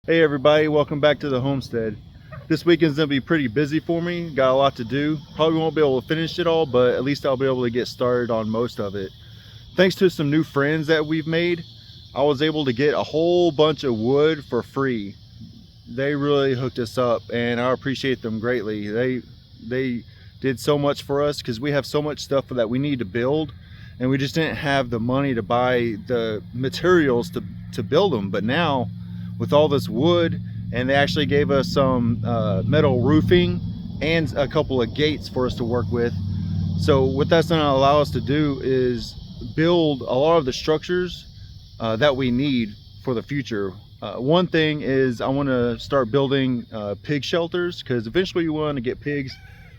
Hey everybody, welcome back to the homestead. This weekend's gonna be pretty busy for me. Got a lot to do. Probably won't be able to finish it all, but at least I'll be able to get started on most of it. Thanks to some new friends that we've made, I was able to get a whole bunch of wood for free. They really hooked us up and I appreciate them greatly. They did so much for us because we have so much stuff that we need to build and we just didn't have the money to buy the materials to build them. But now with all this wood, and they actually gave us some metal roofing and a couple of gates for us to work with. So what that's going to allow us to do is build a lot of the structures that we need for the future. One thing is I want to start building pig shelters because eventually we want to get pigs.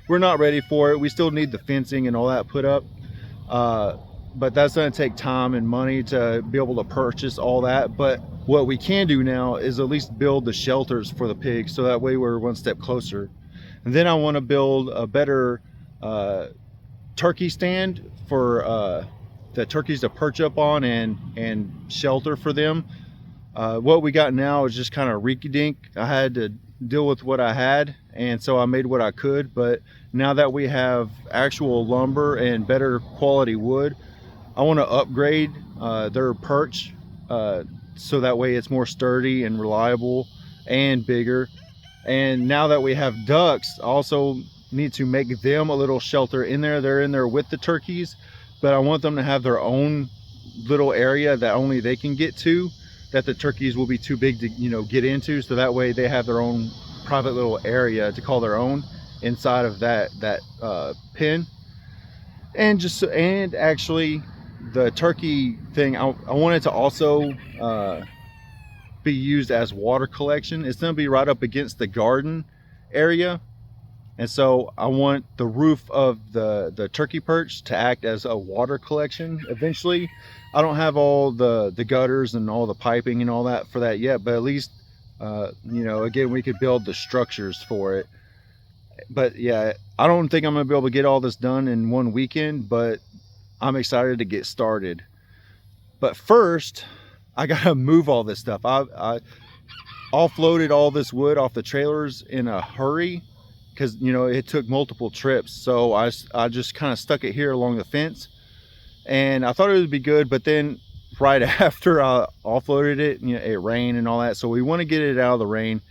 We're not ready for it. We still need the fencing and all that put up. But that's going to take time and money to be able to purchase all that. But what we can do now is at least build the shelters for the pigs, so that way we're one step closer. And then I want to build a better turkey stand for the turkeys to perch up on and shelter for them. What we got now is just kind of rinky-dink. I had to deal with what I had, and so I made what I could. But now that we have actual lumber and better quality wood, I want to upgrade their perch so that way it's more sturdy and reliable and bigger. And now that we have ducks, I also need to make them a little shelter in there. They're in there with the turkeys, but I want them to have their own little area that only they can get to, that the turkeys will be too big to get into, so that way they have their own private little area to call their own inside of that pen. And actually the turkey thing, I want it to also be used as water collection. It's going to be right up against the garden area, and so I want the roof of the turkey perch to act as a water collection eventually. I don't have all the gutters and all the piping and all that for that yet, but at least again, we could build the structures for it. But yeah, I don't think I'm gonna be able to get all this done in one weekend, but I'm excited to get started. But first, I gotta move all this stuff. I offloaded all this wood off the trailers in a hurry because it took multiple trips. So I just kind of stuck it here along the fence, and I thought it would be good. But then right after I offloaded it, it rained and all that. So we want to get it out of the rain,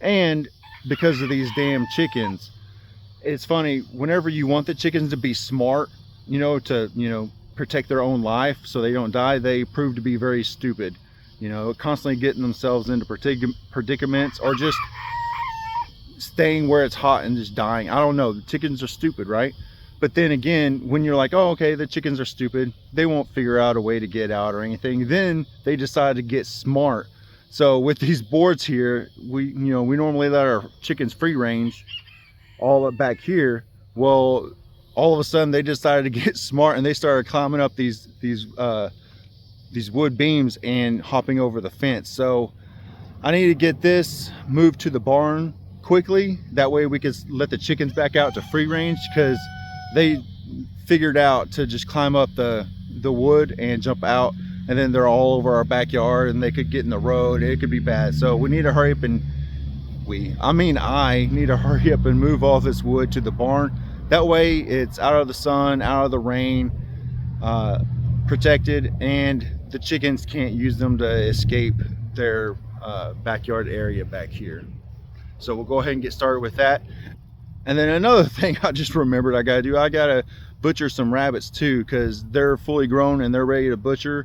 and because of these damn chickens. It's funny, whenever you want the chickens to be smart, to protect their own life so they don't die, they prove to be very stupid, constantly getting themselves into predicaments, or just staying where it's hot and just dying. I don't know, the chickens are stupid, right? But then again, when you're like, oh, okay, the chickens are stupid, they won't figure out a way to get out or anything, then they decide to get smart. So with these boards here, we normally let our chickens free range all up back here. Well, all of a sudden they decided to get smart and they started climbing up these wood beams and hopping over the fence. So I need to get this moved to the barn quickly. That way we could let the chickens back out to free range, because they figured out to just climb up the wood and jump out, and then they're all over our backyard and they could get in the road. It could be bad. So we need to hurry up and I need to hurry up and move all this wood to the barn. That way it's out of the sun, out of the rain, protected, and the chickens can't use them to escape their backyard area back here. So we'll go ahead and get started with that. And then another thing I just remembered I gotta do, I gotta butcher some rabbits too, because they're fully grown and they're ready to butcher.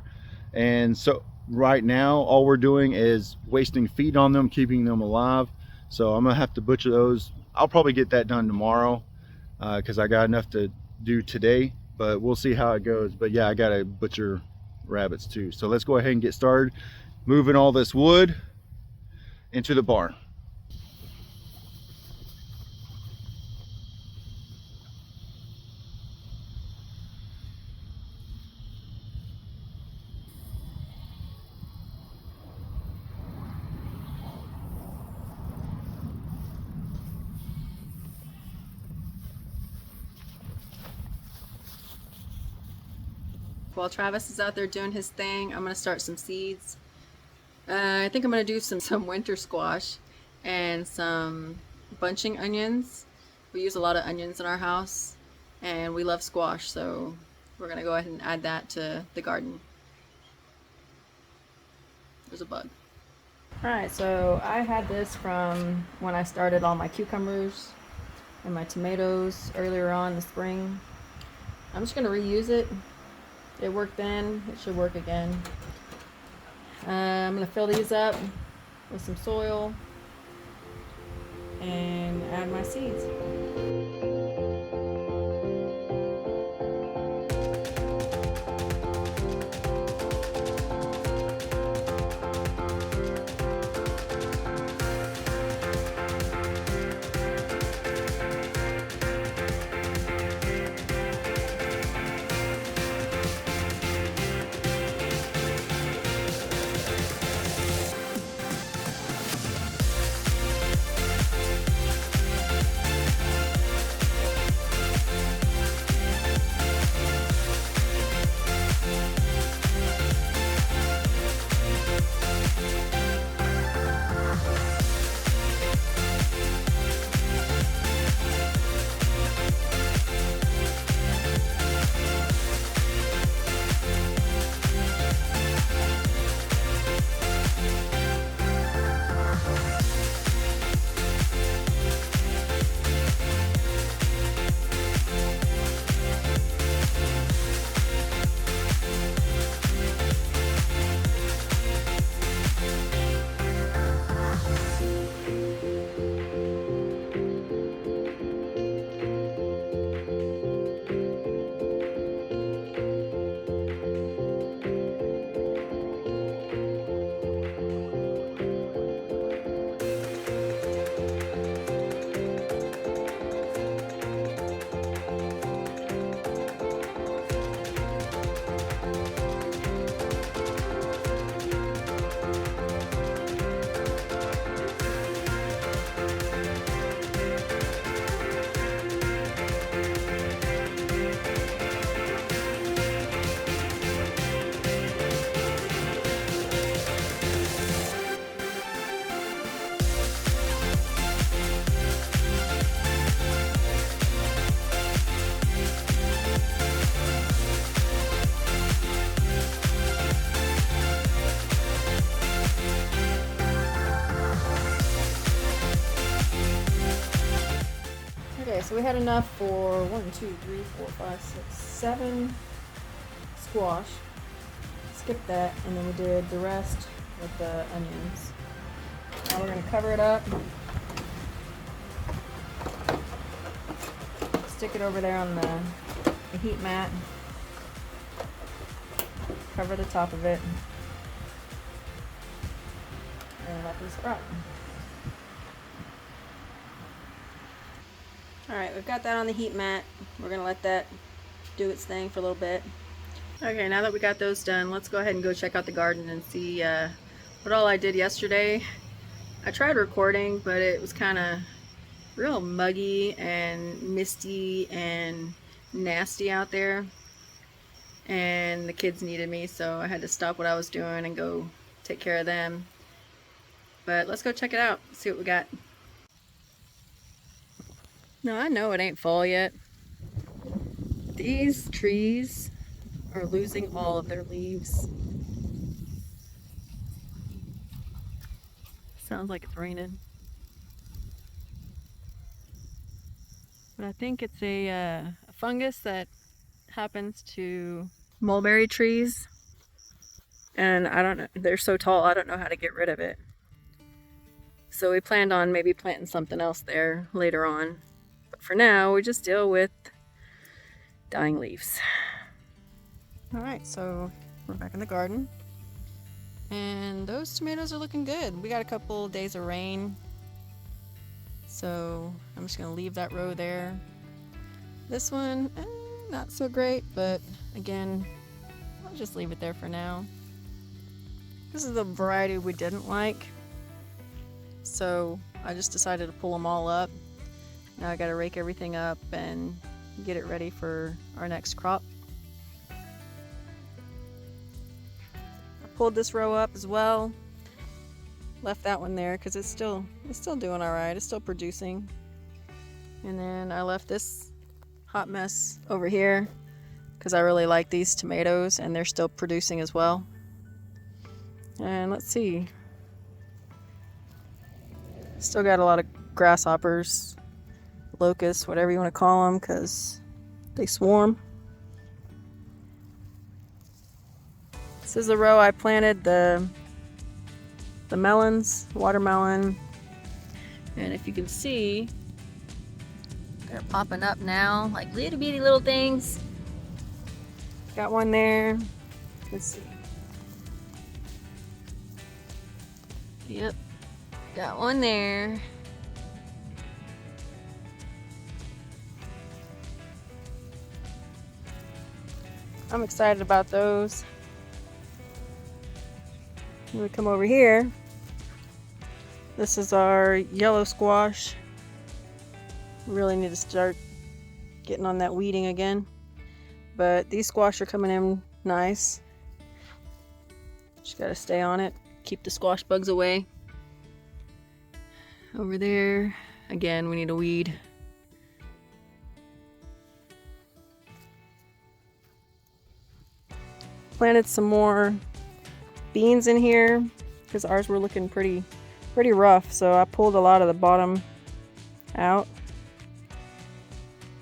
And so right now all we're doing is wasting feed on them, keeping them alive. So I'm gonna have to butcher those. I'll probably get that done tomorrow because I got enough to do today, but we'll see how it goes. But yeah, I gotta butcher rabbits too. So let's go ahead and get started moving all this wood into the barn. While Travis is out there doing his thing, I'm going to start some seeds. I think I'm gonna do some winter squash and some bunching onions. We use a lot of onions in our house and we love squash, so we're gonna go ahead and add that to the garden. There's a bug. Alright, so I had this from when I started all my cucumbers and my tomatoes earlier on in the spring. I'm just gonna reuse it. It worked then, it should work again. I'm gonna fill these up with some soil and add my seeds. Okay, so we had enough for 1, 2, 3, 4, 5, 6, 7 squash. Skip that, and then we did the rest with the onions. Now we're going to cover it up. Stick it over there on the heat mat. Cover the top of it. And let them sprout. Alright, we've got that on the heat mat. We're going to let that do its thing for a little bit. Okay, now that we got those done, let's go ahead and go check out the garden and see what all I did yesterday. I tried recording, but it was kind of real muggy and misty and nasty out there. And the kids needed me, so I had to stop what I was doing and go take care of them. But let's go check it out, see what we got. No, I know it ain't fall yet. These trees are losing all of their leaves. Sounds like it's raining. But I think it's a fungus that happens to mulberry trees. And I don't know, they're so tall, I don't know how to get rid of it. So we planned on maybe planting something else there later on. But for now, we just deal with dying leaves. Alright, so we're back in the garden. And those tomatoes are looking good. We got a couple days of rain. So I'm just going to leave that row there. This one, not so great, but again, I'll just leave it there for now. This is the variety we didn't like. So I just decided to pull them all up. Now I gotta rake everything up and get it ready for our next crop. I pulled this row up as well. left that one there because it's still doing all right. It's still producing. And then I left this hot mess over here because I really like these tomatoes and they're still producing as well. And let's see. Still got a lot of grasshoppers, locusts, whatever you want to call them, because they swarm. This is the row I planted the melons, watermelon, and if you can see, they're popping up now like little bitty little things. Got one there. Let's see. Yep, got one there. I'm excited about those. I'm gonna come over here. This is our yellow squash. We really need to start getting on that weeding again. But these squash are coming in nice. Just gotta stay on it, keep the squash bugs away. Over there, again, we need a weed. Planted some more beans in here because ours were looking pretty rough, so I pulled a lot of the bottom out.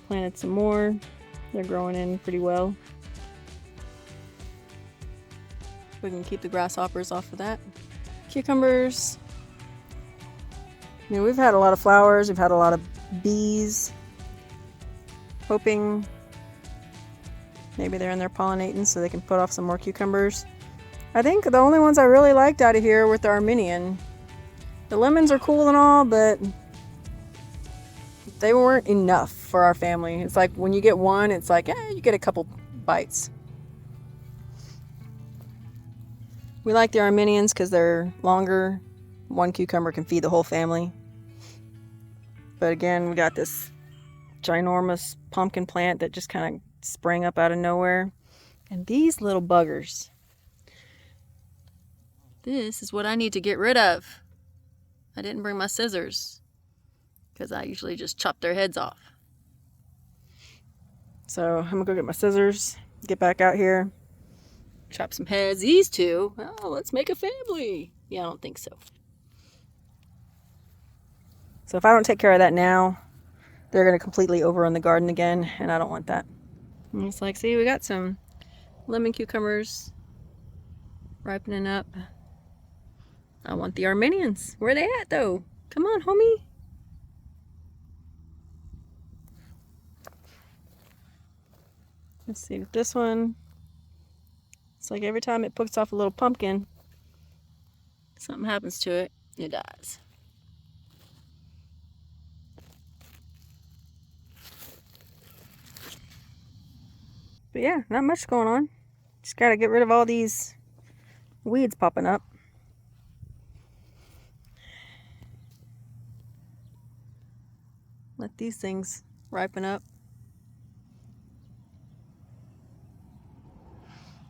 Planted some more. They're growing in pretty well. We can keep the grasshoppers off of that. Cucumbers. We've had a lot of flowers. We've had a lot of bees. Hoping maybe they're in there pollinating so they can put off some more cucumbers. I think the only ones I really liked out of here were the Armenian. The lemons are cool and all, but they weren't enough for our family. It's like when you get one, it's like, you get a couple bites. We like the Armenians because they're longer. One cucumber can feed the whole family. But again, we got this ginormous pumpkin plant that just kind of sprang up out of nowhere. And these little buggers. This is what I need to get rid of. I didn't bring my scissors because I usually just chop their heads off. So I'm gonna go get my scissors, get back out here, chop some heads. These two, oh, let's make a family. Yeah, I don't think so. So if I don't take care of that now, they're gonna completely overrun the garden again, and I don't want that. And it's like, see, we got some lemon cucumbers ripening up. I want the Armenians. Where they at though? Come on, homie. Let's see with this one. It's like every time it puts off a little pumpkin, something happens to it, it dies. But yeah, not much going on. Just gotta get rid of all these weeds popping up. Let these things ripen up.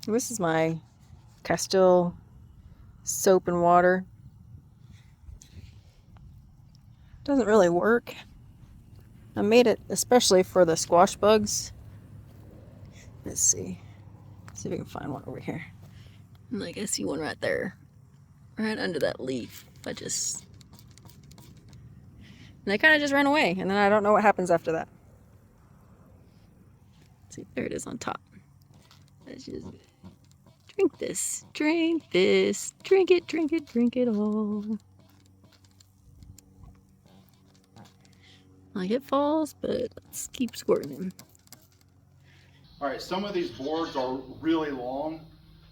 This is my Castile soap and water. Doesn't really work. I made it especially for the squash bugs. Let's see. See if we can find one over here. Like I see one right there. Right under that leaf. And they kind of just ran away, and then I don't know what happens after that. Let's see, there it is on top. Let's just drink this, drink this, drink it, drink it, drink it all. Like it falls, but let's keep squirting them. All right, some of these boards are really long,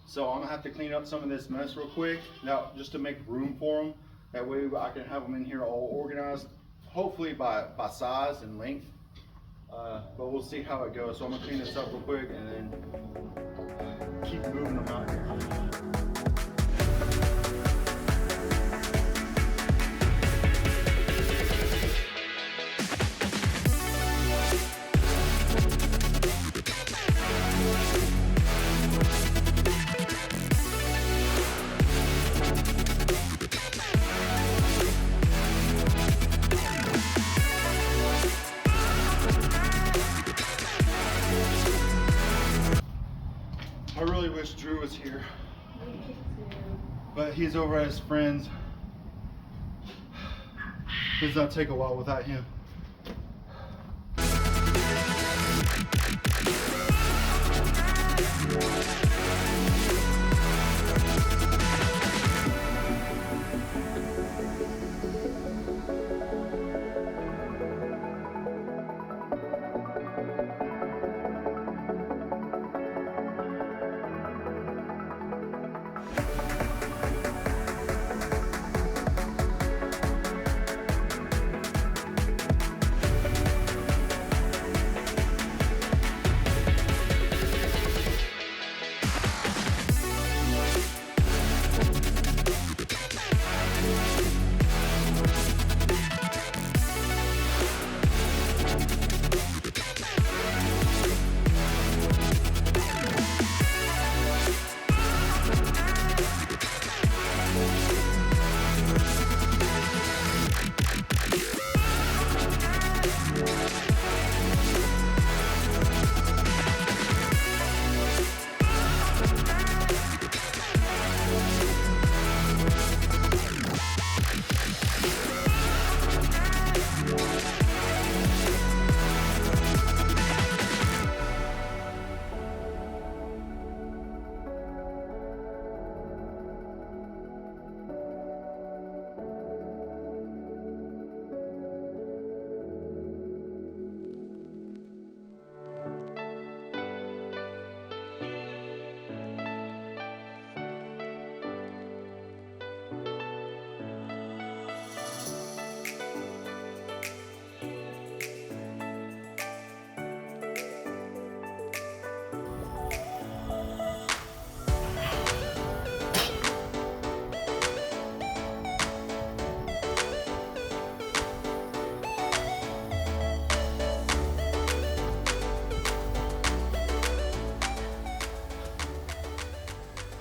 so I'm gonna have to clean up some of this mess real quick. Now, just to make room for them, that way I can have them in here all organized, hopefully by size and length. But we'll see how it goes. So I'm gonna clean this up real quick and then keep moving them out here. But he's over at his friend's. Does not take a while without him.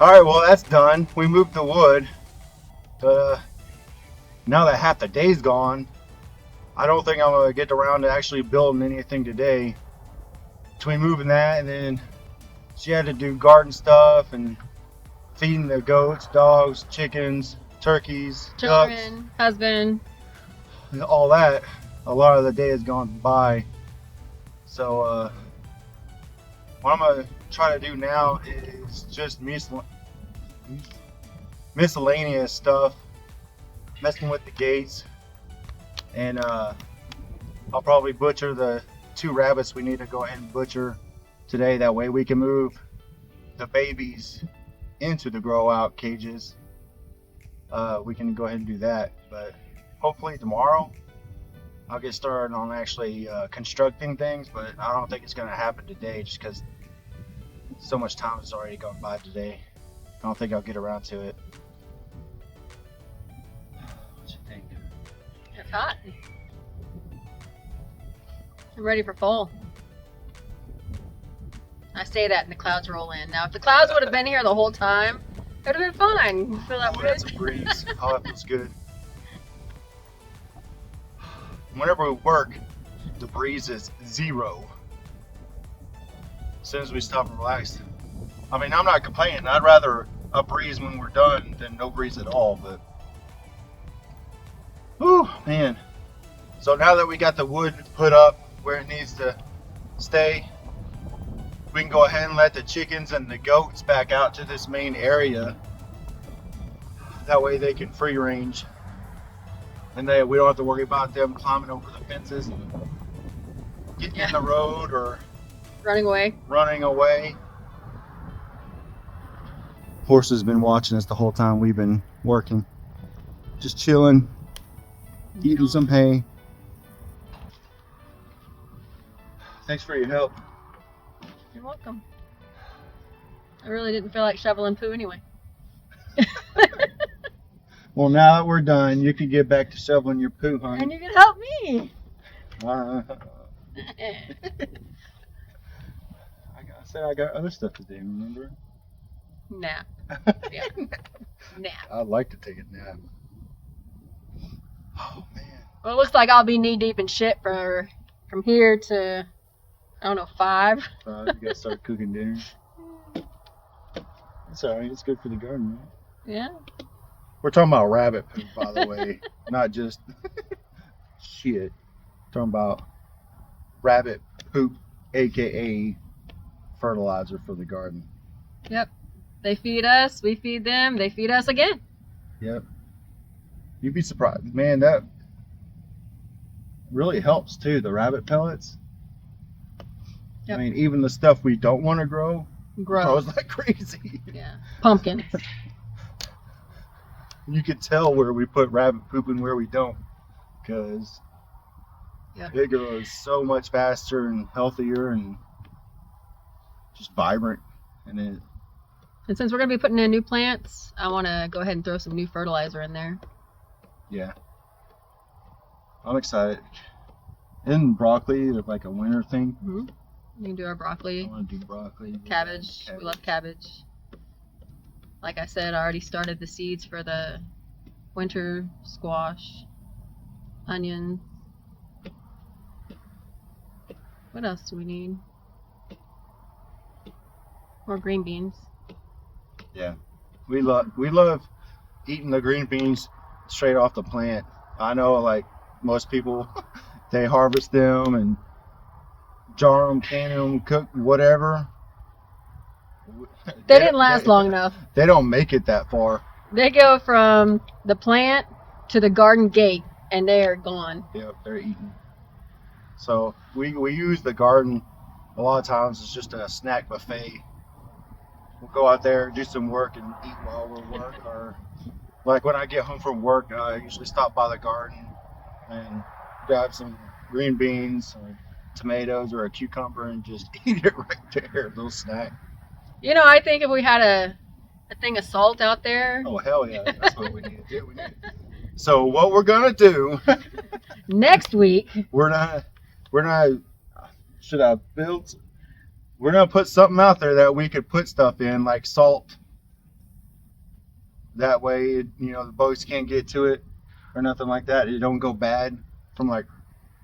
All right, well that's done. We moved the wood, but now that half the day's gone, I don't think I'm gonna get around to actually building anything today. Between moving that and then she had to do garden stuff and feeding the goats, dogs, chickens, turkeys, Children, husband. ducks, all that. A lot of the day has gone by. So what I'm gonna try to do now is just miscellaneous stuff, messing with the gates, and I'll probably butcher the 2 rabbits we need to go ahead and butcher today. That way we can move the babies into the grow out cages. We can go ahead and do that, but hopefully tomorrow I'll get started on actually constructing things, but I don't think it's going to happen today just because so much time has already gone by today. I don't think I'll get around to it. What you think? It's hot. I'm ready for fall. I say that and the clouds roll in. Now, if the clouds would have been here the whole time, it would have been fine. You feel that Oh, way? that's a breeze. Oh, that feels good. Whenever we work, the breeze is 0. As soon as we stop and relax. I mean, I'm not complaining. I'd rather a breeze when we're done than no breeze at all, but whew, man. So now that we got the wood put up where it needs to stay, we can go ahead and let the chickens and the goats back out to this main area. That way they can free range, and we don't have to worry about them climbing over the fences and getting in the road or Running away. running away. Horse has been watching us the whole time we've been working. Just chilling, eating some hay. Thanks for your help. You're welcome. I really didn't feel like shoveling poo anyway. Well, now that we're done, you can get back to shoveling your poo, honey. And you can help me. I said I got other stuff to do, remember? Nap. Yeah. Nap. I'd like to take a nap. Oh, man. Well, it looks like I'll be knee deep in shit from here to, I don't know, 5. You gotta start cooking dinner. It's alright, it's good for the garden, right? Yeah. We're talking about rabbit poop, by the way, not just shit. Talking about rabbit poop, aka fertilizer for the garden. Yep. They feed us, we feed them, they feed us again. Yep. You'd be surprised, man. That really helps too. The rabbit pellets. Yep. I mean, even the stuff we don't want to grow Gross. grows like crazy. Yeah. Pumpkins. You can tell where we put rabbit poop and where we don't, because Yep. it grows so much faster and healthier and just vibrant. And it, And since we're going to be putting in new plants, I want to go ahead and throw some new fertilizer in there. yeah, I'm excited. Isn't broccoli like a winter thing? Mm-hmm. You can do our I broccoli, want to do broccoli. cabbage. We love cabbage. Like I said, I already started the seeds for the winter squash, onions. What else do we need? More green beans. Yeah, we love eating the green beans straight off the plant. I know, like most people, they harvest them and jar them, can them, cook whatever. They didn't last long enough. They don't make it that far. They go from the plant to the garden gate, and they are gone. Yep, they're eaten. So we use the garden a lot of times as just a snack buffet. We'll go out there, do some work, and eat while we work. Or like when I get home from work, I usually stop by the garden and grab some green beans or tomatoes or a cucumber and just eat it right there, a little snack. You know, I think if we had a thing of salt out there, Oh hell yeah, that's what we need to do. So what we're gonna do? next week, We're not. Should I build? We're gonna put something out there that we could put stuff in, like salt. That way, the bugs can't get to it or nothing like that. It don't go bad from like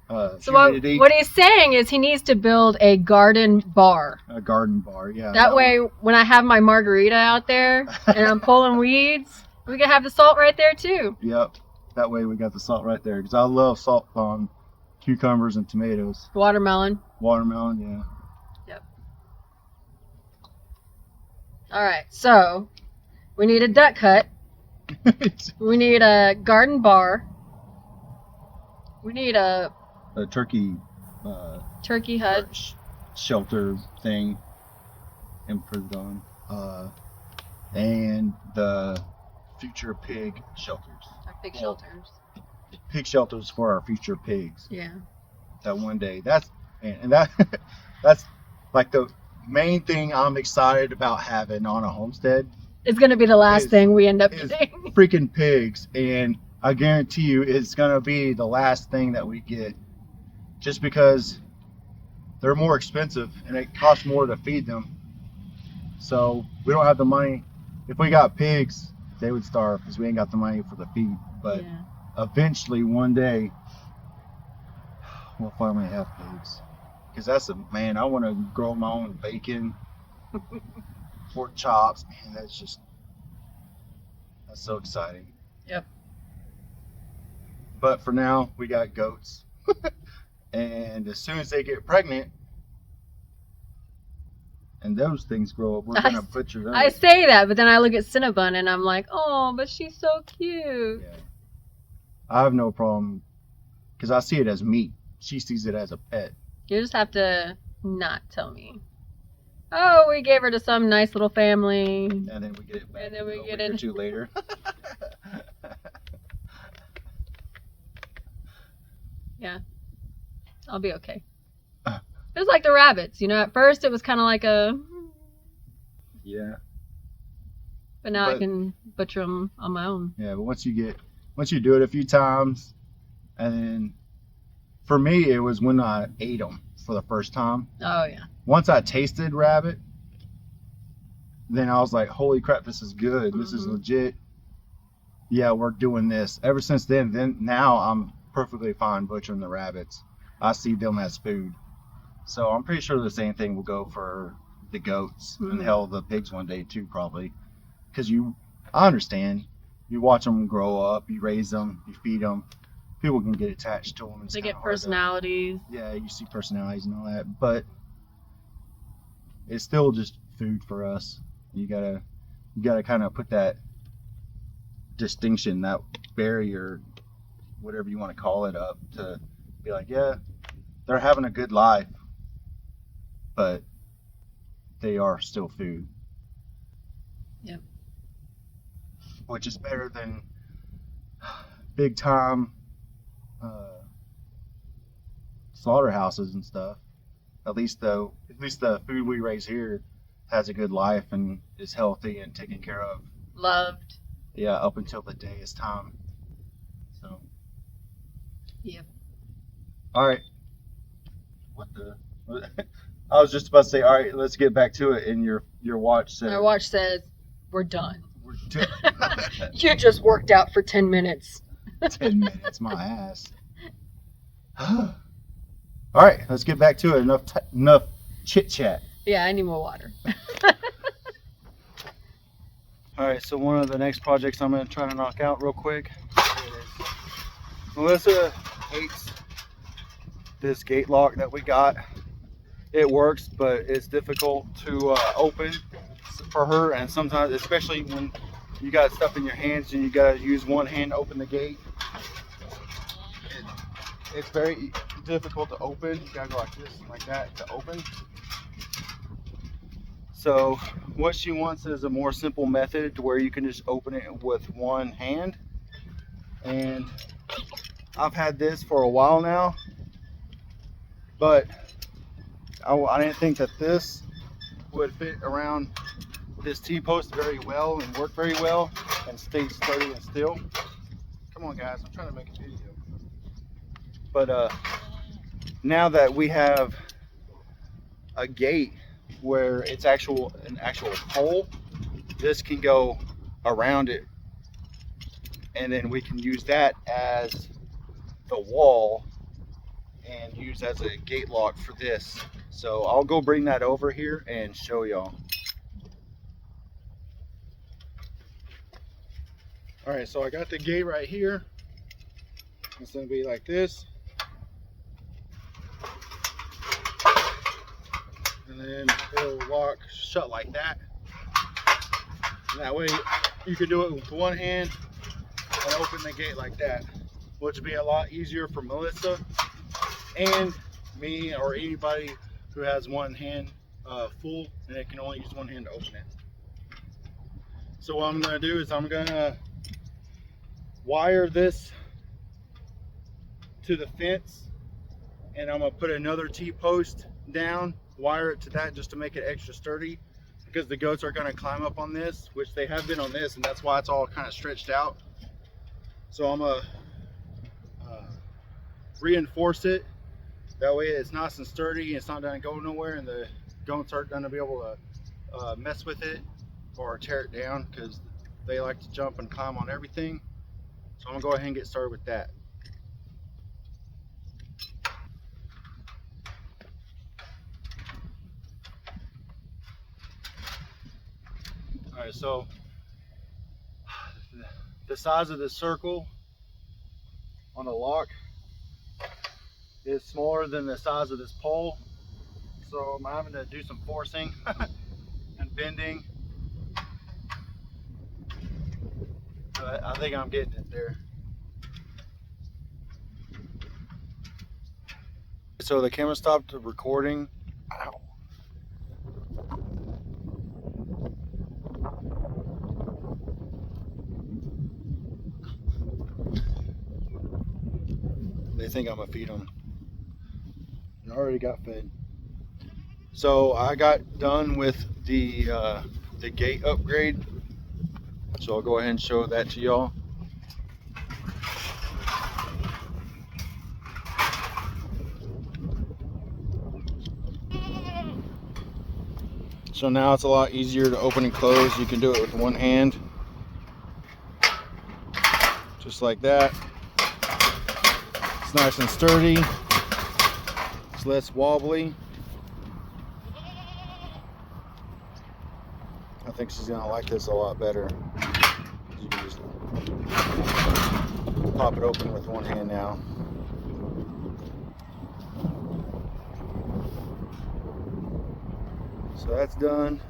so humidity. what he's saying is he needs to build a garden bar. A garden bar, yeah. That way, when I have my margarita out there and I'm pulling weeds, we can have the salt right there too. Yep. That way we got the salt right there because I love salt on cucumbers and tomatoes. Watermelon. Watermelon, yeah. All right, so we need a duck hut. We need a garden bar. We need a turkey turkey hut. Shelter thing and put it on. And the future pig shelters. Our pig shelters. Pig shelters for our future pigs. Yeah. That one day. That's like the main thing I'm excited about having on a homestead. It's going to be the last thing we end up getting. Freaking pigs. And I guarantee you it's going to be the last thing that we get. Just because they're more expensive and it costs more to feed them. So we don't have the money. If we got pigs, they would starve because we ain't got the money for the feed. But eventually one day we'll finally have pigs. Because I want to grow my own bacon, pork chops. Man, that's so exciting. Yep. But for now, we got goats. And as soon as they get pregnant, and those things grow up, we're going to butcher those. I say that, but then I look at Cinnabon and I'm like, oh, but she's so cute. Yeah. I have no problem because I see it as meat. She sees it as a pet. You just have to not tell me. Oh, we gave her to some nice little family. And then we get it back And then we get a week it or two later. Yeah. I'll be okay. It was like the rabbits, at first it was kind of like a... Yeah. But now I can butcher them on my own. Yeah, but once you do it a few times, and then for me it was when I ate them for the first time. Oh yeah. Once I tasted rabbit, then I was like, holy crap, this is good. This is legit. Yeah, we're doing this. Ever since then now I'm perfectly fine butchering the rabbits. I see them as food. So I'm pretty sure the same thing will go for the goats and hell the pigs one day too, probably. Because I understand. You watch them grow up, you raise them, you feed them. People can get attached to them. They get personalities. Yeah, you see personalities and all that, but it's still just food for us. You gotta kind of put that distinction, that barrier, whatever you want to call it, up to be like, yeah, they're having a good life, but they are still food. Yep. Which is better than big time slaughterhouses and stuff. At least the food we raise here has a good life and is healthy and taken care of. Loved. Yeah, up until the day is time. So. Yep. All right. What the? I was just about to say, all right, let's get back to it. And your watch said. My watch says we're done. We're done. You just worked out for 10 minutes. 10 minutes, my ass. All right, let's get back to it. Enough chit chat. Yeah, I need more water. All right, so one of the next projects I'm going to try to knock out real quick is Melissa hates this gate lock that we got. It works, but it's difficult to open for her, and sometimes, especially when you got stuff in your hands and you got to use one hand to open the gate, it's very difficult to open. You got to go like this and like that to open. So what she wants is a more simple method to where you can just open it with one hand. And I've had this for a while now, but I didn't think that this would fit around this T-post very well and work very well and stay sturdy and still. Come on guys, I'm trying to make a video. But now that we have a gate where it's an actual pole, this can go around it, and then we can use that as the wall and use as a gate lock for this. So I'll go bring that over here and show y'all. All right, so I got the gate right here. It's gonna be like this. And then it'll lock shut like that. And that way you can do it with one hand and open the gate like that, which would be a lot easier for Melissa and me or anybody who has one hand full and it can only use one hand to open it. So what I'm going to do is I'm going to wire this to the fence, and I'm going to put another T-post down, wire it to that just to make it extra sturdy, because the goats are going to climb up on this, which they have been on this, and that's why it's all kind of stretched out. So I'm going to reinforce it. That way it's nice and sturdy, it's not going to go nowhere, and the goats aren't going to be able to mess with it or tear it down, because they like to jump and climb on everything. So I'm going to go ahead and get started with that. Alright, so the size of the circle on the lock is smaller than the size of this pole, so I'm having to do some forcing and bending, but I think I'm getting it there. So the camera stopped recording. Ow. They think I'm gonna feed them. I already got fed. So I got done with the gate upgrade. So I'll go ahead and show that to y'all. So now it's a lot easier to open and close. You can do it with one hand, just like that. It's nice and sturdy. It's less wobbly. I think she's gonna like this a lot better. pop it open with one hand now. So that's done.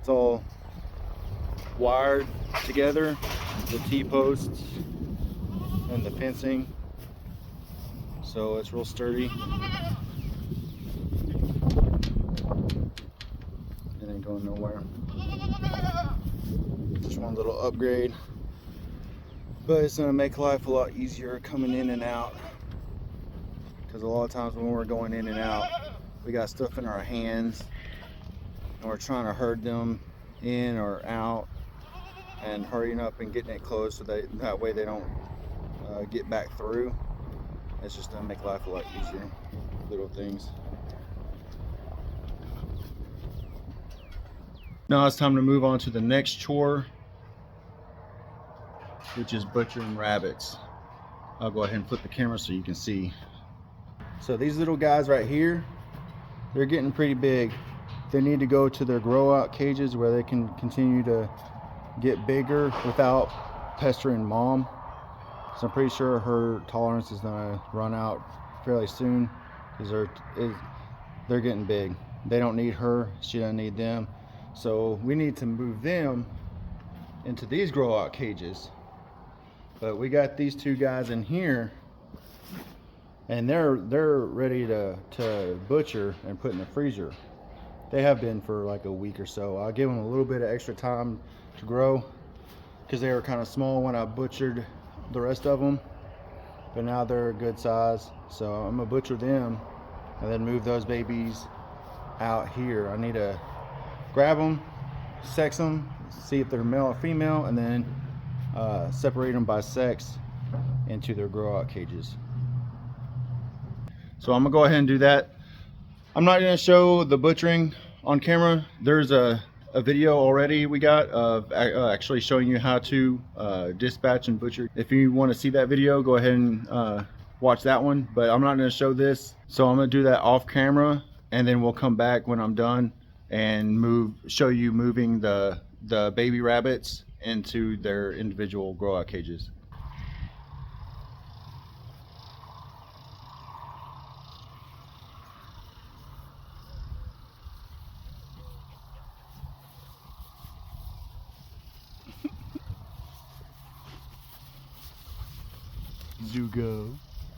It's all wired together, the T-posts and the fencing. So it's real sturdy. It ain't going nowhere. Just one little upgrade. But it's gonna make life a lot easier coming in and out. Because a lot of times when we're going in and out, we got stuff in our hands and we're trying to herd them in or out and hurrying up and getting it closed so that way they don't get back through. It's just gonna make life a lot easier. Little things. Now it's time to move on to the next chore, which is butchering rabbits. I'll go ahead and flip the camera so you can see. So these little guys right here, they're getting pretty big. They need to go to their grow out cages where they can continue to get bigger without pestering mom. So I'm pretty sure her tolerance is gonna run out fairly soon because they're getting big. They don't need her, she doesn't need them. So we need to move them into these grow out cages. But we got these two guys in here and they're ready to butcher and put in the freezer. They have been for like a week or so. I'll give them a little bit of extra time to grow because they were kind of small when I butchered the rest of them, but now they're a good size. So I'm gonna butcher them and then move those babies out here. I need to grab them, sex them, see if they're male or female, and then separate them by sex into their grow out cages. So I'm gonna go ahead and do that. I'm not gonna show the butchering on camera. There's a video already we got of actually showing you how to dispatch and butcher. If you want to see that video, go ahead and watch that one, but I'm not gonna show this. So I'm gonna do that off camera and then we'll come back when I'm done and show you moving the baby rabbits into their individual grow out cages.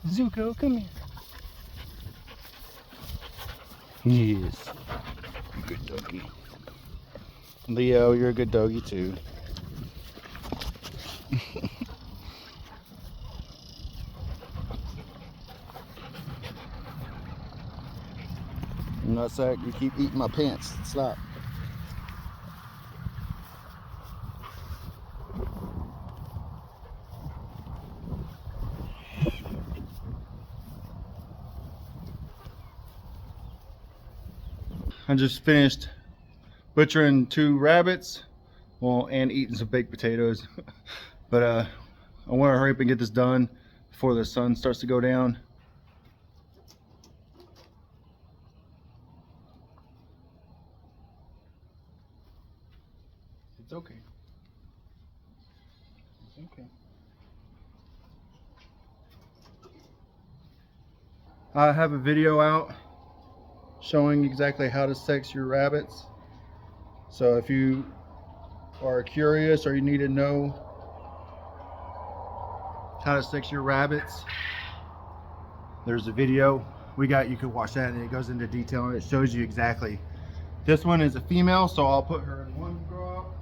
Zuko, come here. Yes, good doggy. Leo, you're a good doggy too. Nutsack, you keep eating my pants. Stop. I just finished butchering 2 rabbits, well, and eating some baked potatoes. But I want to hurry up and get this done before the sun starts to go down. It's okay. It's okay. I have a video out showing exactly how to sex your rabbits. So if you are curious or you need to know how to sex your rabbits, there's a video we got. You can watch that and it goes into detail and it shows you exactly. This one is a female, so I'll put her in one grow out.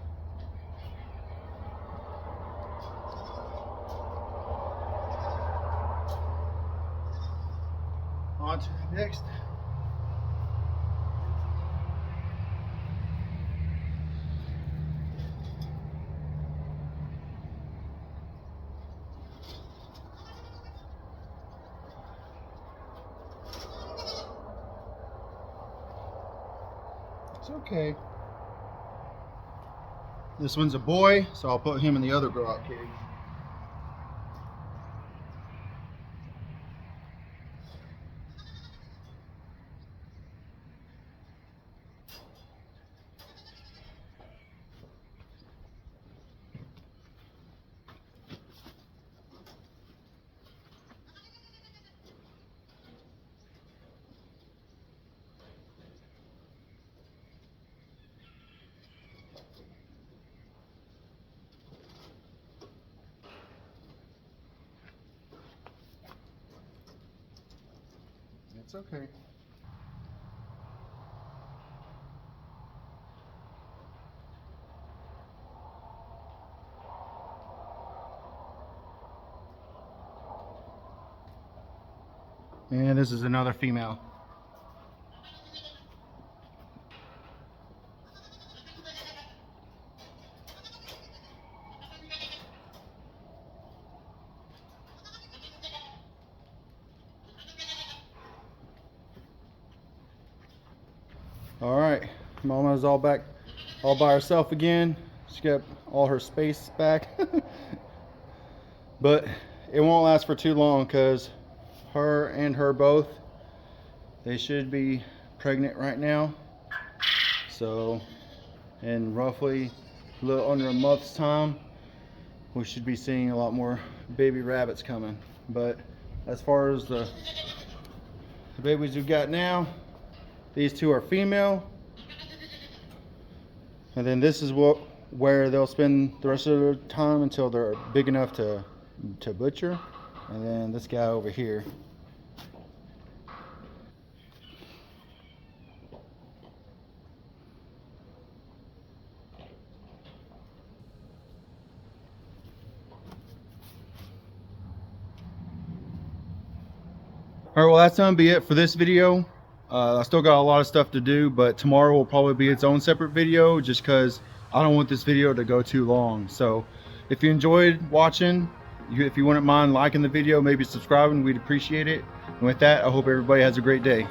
On to the next. It's okay. This one's a boy, so I'll put him in the other grow out cage. It's okay. And this is another female. All right, Mama's all back, all by herself again. She got all her space back. But it won't last for too long because her and her both, they should be pregnant right now. So in roughly a little under a month's time, we should be seeing a lot more baby rabbits coming. But as far as the babies we've got now, these two are female, and then this is where they'll spend the rest of their time until they're big enough to butcher. And then this guy over here. All right, well, that's gonna be it for this video. I still got a lot of stuff to do, but tomorrow will probably be its own separate video just because I don't want this video to go too long. So if you enjoyed watching, if you wouldn't mind liking the video, maybe subscribing, we'd appreciate it. And with that, I hope everybody has a great day.